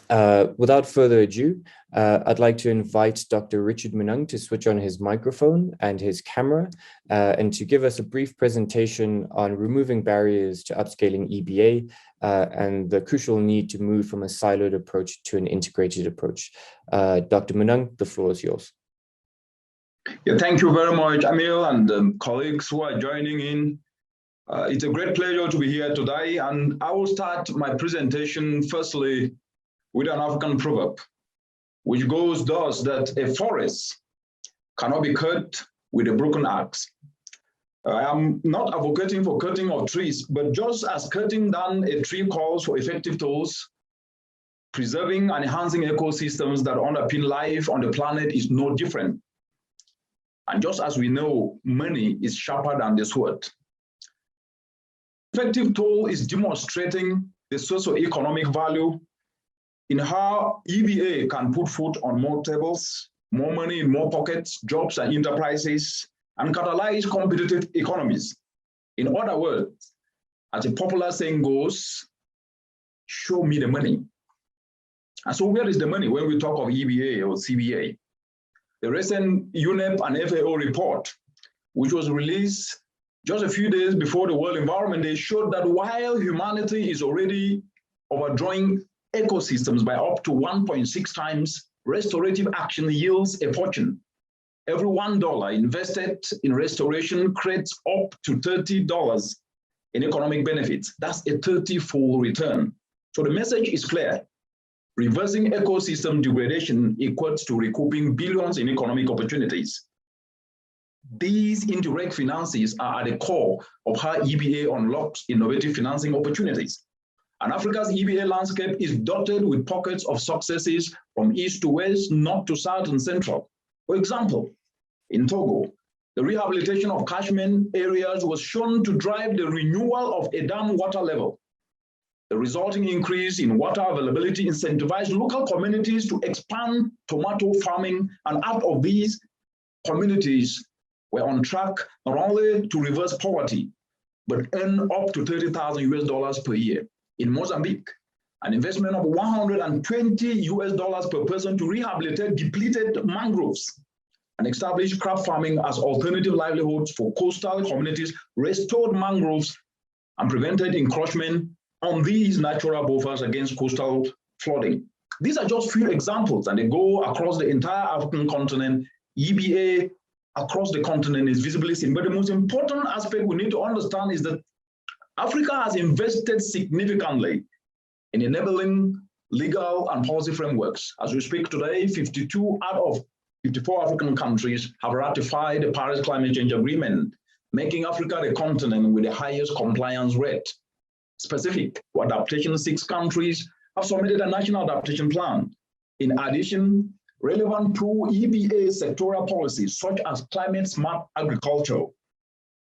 Without further ado, I'd like to invite Dr. Richard Munung to switch on his microphone and his camera and to give us a brief presentation on removing barriers to upscaling EBA and the crucial need to move from a siloed approach to an integrated approach. Dr. Munung, the floor is yours. Yeah, thank you very much, Emil, and colleagues who are joining in. It's a great pleasure to be here today, and I will start my presentation firstly with an African proverb, which goes thus, that a forest cannot be cut with a broken axe. I am not advocating for cutting of trees, but just as cutting down a tree calls for effective tools, preserving and enhancing ecosystems that underpin life on the planet is no different. And just as we know, money is sharper than the sword. Effective tool is demonstrating the socio-economic value in how EBA can put food on more tables, more money in more pockets, jobs and enterprises, and catalyze competitive economies. In other words, as a popular saying goes, show me the money. And so where is the money when we talk of EBA or CBA? The recent UNEP and FAO report, which was released just a few days before the World Environment Day, showed that while humanity is already overdrawing ecosystems by up to 1.6 times, restorative action yields a fortune. Every $1 invested in restoration creates up to $30 in economic benefits. That's a 30-fold return. So the message is clear. Reversing ecosystem degradation equates to recouping billions in economic opportunities. These indirect finances are at the core of how EBA unlocks innovative financing opportunities. And Africa's EBA landscape is dotted with pockets of successes from east to west, north to south, and central. For example, in Togo, the rehabilitation of catchment areas was shown to drive the renewal of a dam water level. The resulting increase in water availability incentivized local communities to expand tomato farming, and out of these communities were on track not only to reverse poverty, but earn up to $30,000 per year. In Mozambique, an investment of $120 per person to rehabilitate depleted mangroves and establish crab farming as alternative livelihoods for coastal communities restored mangroves and prevented encroachment on these natural buffers against coastal flooding. These are just few examples, and they go across the entire African continent. EBA across the continent is visibly seen. But the most important aspect we need to understand is that Africa has invested significantly in enabling legal and policy frameworks. As we speak today, 52 out of 54 African countries have ratified the Paris Climate Change Agreement, making Africa the continent with the highest compliance rate. Specific to adaptation, 6 countries have submitted a national adaptation plan. In addition, relevant pro-EBA sectoral policies, such as climate-smart agriculture,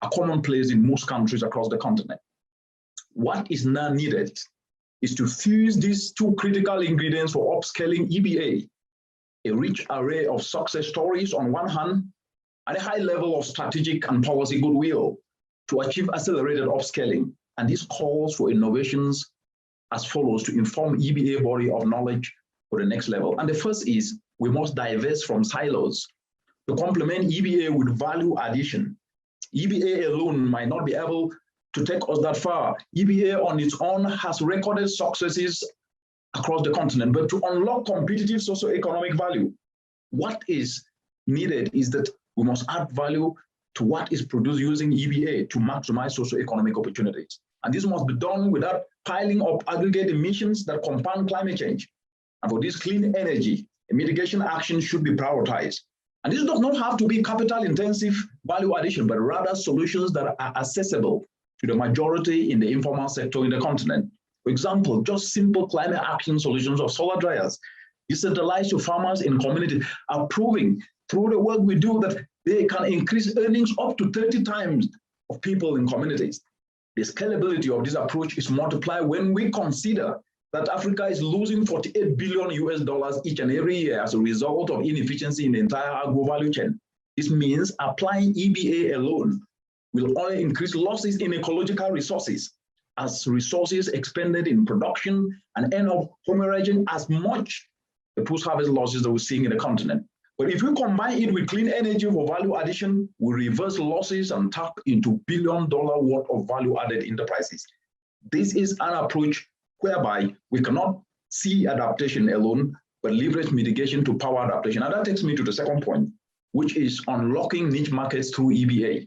are commonplace in most countries across the continent. What is now needed is to fuse these 2 critical ingredients for upscaling EBA, a rich array of success stories on one hand, and a high level of strategic and policy goodwill to achieve accelerated upscaling. And this calls for innovations as follows to inform EBA body of knowledge for the next level. And the first is, we must divest from silos to complement EBA with value addition. EBA alone might not be able to take us that far. EBA on its own has recorded successes across the continent, but to unlock competitive socio-economic value, what is needed is that we must add value to what is produced using EBA to maximize socio-economic opportunities. And this must be done without piling up aggregate emissions that compound climate change. And for this clean energy, a mitigation action should be prioritized. And this does not have to be capital-intensive value addition, but rather solutions that are accessible to the majority in the informal sector in the continent. For example, just simple climate action solutions of solar dryers, decentralized to farmers in communities, are proving through the work we do that they can increase earnings up to 30 times of people in communities. The scalability of this approach is multiplied when we consider that Africa is losing $48 billion each and every year as a result of inefficiency in the entire agro value chain. This means applying EBA alone will only increase losses in ecological resources as resources expended in production and end up hemorrhaging as much the post-harvest losses that we're seeing in the continent. But if we combine it with clean energy for value addition, we reverse losses and tap into billion-dollar worth of value-added enterprises. This is an approach whereby we cannot see adaptation alone, but leverage mitigation to power adaptation. And that takes me to the second point, which is unlocking niche markets through EBA.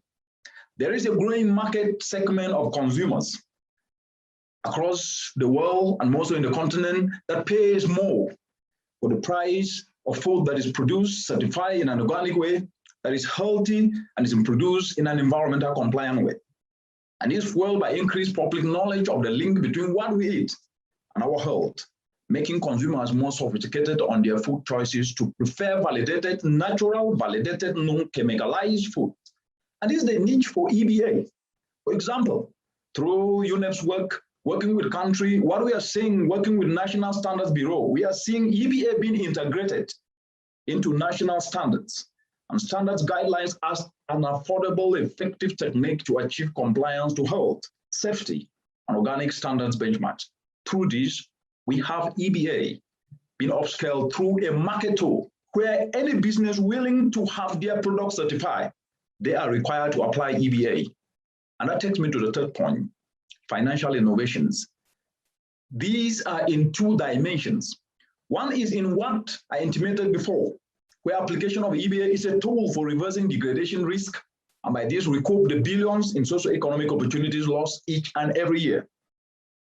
There is a growing market segment of consumers across the world and also in the continent that pays more for the price of food that is produced, certified in an organic way, that is healthy and is produced in an environmental compliant way. And is fueled by increased public knowledge of the link between what we eat and our health, making consumers more sophisticated on their food choices to prefer validated, natural, validated, non-chemicalized food. And this is the niche for EBA. For example, through UNEP's work, working with country, what we are seeing, working with National Standards Bureau, we are seeing EBA being integrated into national standards and standards guidelines as an affordable, effective technique to achieve compliance to health, safety, and organic standards benchmarks. Through this, we have EBA being upscaled through a market tool where any business willing to have their product certified, they are required to apply EBA. And that takes me to the third point, financial innovations. These are in two dimensions. One is in what I intimated before, where application of EBA is a tool for reversing degradation risk, and by this recoup the billions in socio-economic opportunities lost each and every year.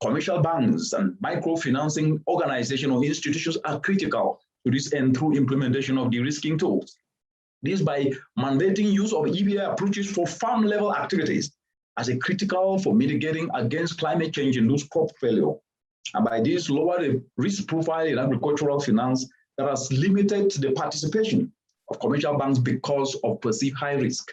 Commercial banks and microfinancing organizations or institutions are critical to this end through implementation of de-risking tools. This by mandating use of EBA approaches for farm-level activities as a critical for mitigating against climate change and induced crop failure. And by this, lower the risk profile in agricultural finance that has limited the participation of commercial banks because of perceived high risk.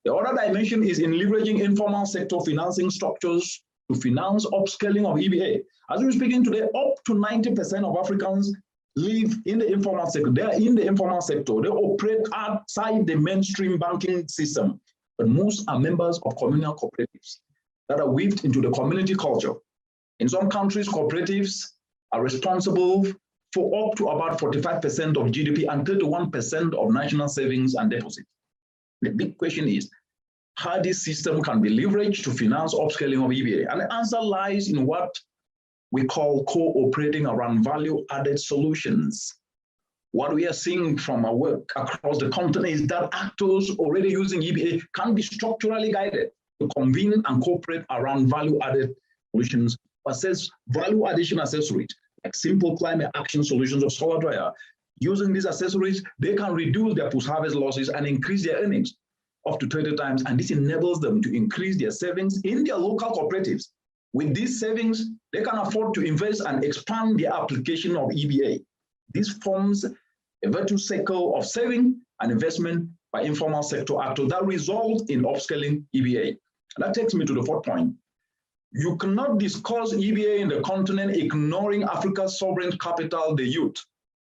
The other dimension is in leveraging informal sector financing structures to finance upscaling of EBA. As we're speaking today, up to 90% of Africans live in the informal sector. They are in the informal sector. They operate outside the mainstream banking system, but most are members of communal cooperatives that are weaved into the community culture. In some countries, cooperatives are responsible for up to about 45% of GDP and 31% of national savings and deposits. The big question is how this system can be leveraged to finance upscaling of EBA. And the answer lies in what we call cooperating around value-added solutions. What we are seeing from our work across the continent is that actors already using EBA can be structurally guided to convene and cooperate around value-added solutions, assess value addition accessories, like simple climate action solutions of solar dryer. Using these accessories, they can reduce their post-harvest losses and increase their earnings up to 30 times, and this enables them to increase their savings in their local cooperatives. With these savings, they can afford to invest and expand their application of EBA. This forms a virtuous cycle of saving and investment by informal sector actors that result in upscaling EBA. And that takes me to the fourth point. You cannot discuss EBA in the continent ignoring Africa's sovereign capital, the youth.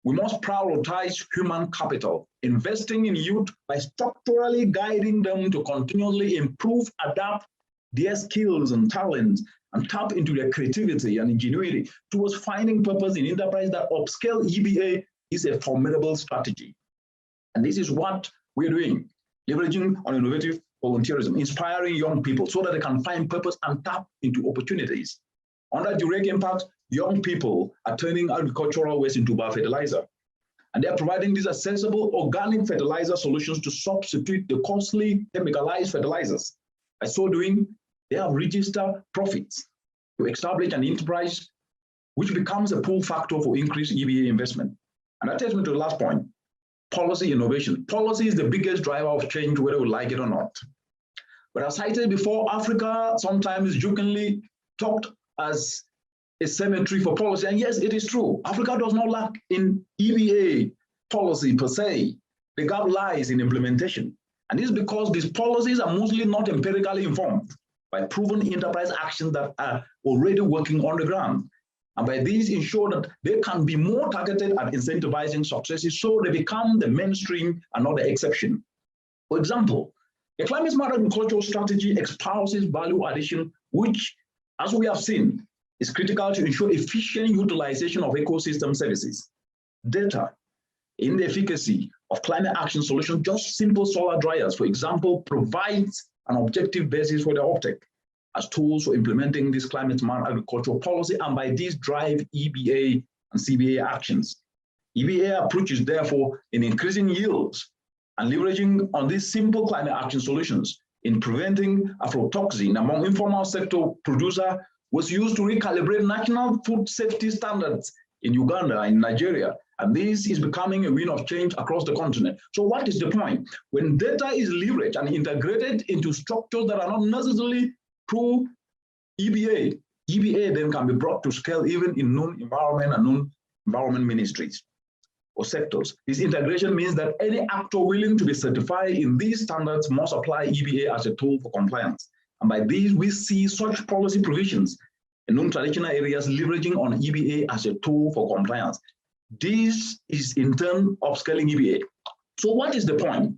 We must prioritize human capital, investing in youth by structurally guiding them to continually improve, adapt their skills and talents, and tap into their creativity and ingenuity towards finding purpose in enterprise. That upscale EBA is a formidable strategy. And this is what we're doing, leveraging on innovative volunteerism, inspiring young people so that they can find purpose and tap into opportunities. Under direct impact, young people are turning agricultural waste into biofertilizer. And they're providing these accessible organic fertilizer solutions to substitute the costly chemicalized fertilizers. By so doing, they have registered profits to establish an enterprise which becomes a pull factor for increased EBA investment. And that takes me to the last point, policy innovation. Policy is the biggest driver of change, whether we like it or not. But as cited before, Africa sometimes jokingly talked as a cemetery for policy. And yes, it is true. Africa does not lack in EBA policy per se. The gap lies in implementation. And this is because these policies are mostly not empirically informed by proven enterprise actions that are already working on the ground. And by these ensure that they can be more targeted at incentivizing successes so they become the mainstream and not the exception. For example, the climate smart agricultural strategy espouses value addition, which As we have seen, it's critical to ensure efficient utilization of ecosystem services. Data in the efficacy of climate action solutions, just simple solar dryers, for example, provides an objective basis for the uptake as tools for implementing this climate-smart agricultural policy, and by this drive EBA and CBA actions. EBA approaches, therefore, in increasing yields and leveraging on these simple climate action solutions in preventing aflatoxin among informal sector producer was used to recalibrate national food safety standards in Uganda and Nigeria. And this is becoming a wind of change across the continent. So what is the point? When data is leveraged and integrated into structures that are not necessarily through EBA, EBA then can be brought to scale even in non-environment and non-environment ministries or sectors. This integration means that any actor willing to be certified in these standards must apply EBA as a tool for compliance. And by these, we see such policy provisions in non-traditional areas leveraging on EBA as a tool for compliance. This is in turn upscaling EBA. So what is the point?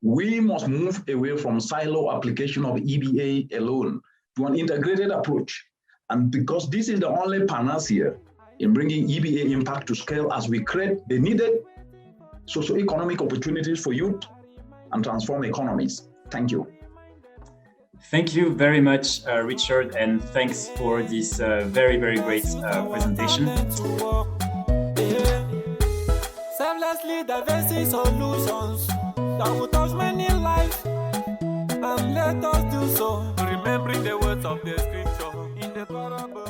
We must move away from silo application of EBA alone to an integrated approach. And because this is the only panacea in bringing EBA impact to scale as we create the needed socio-economic opportunities for youth and transform economies. Thank you. Thank you very much, Richard, and thanks for this very, very great presentation. Selflessly diversity solutions that will touch many lives, and let us do so, remembering the words of the scripture in the proverb.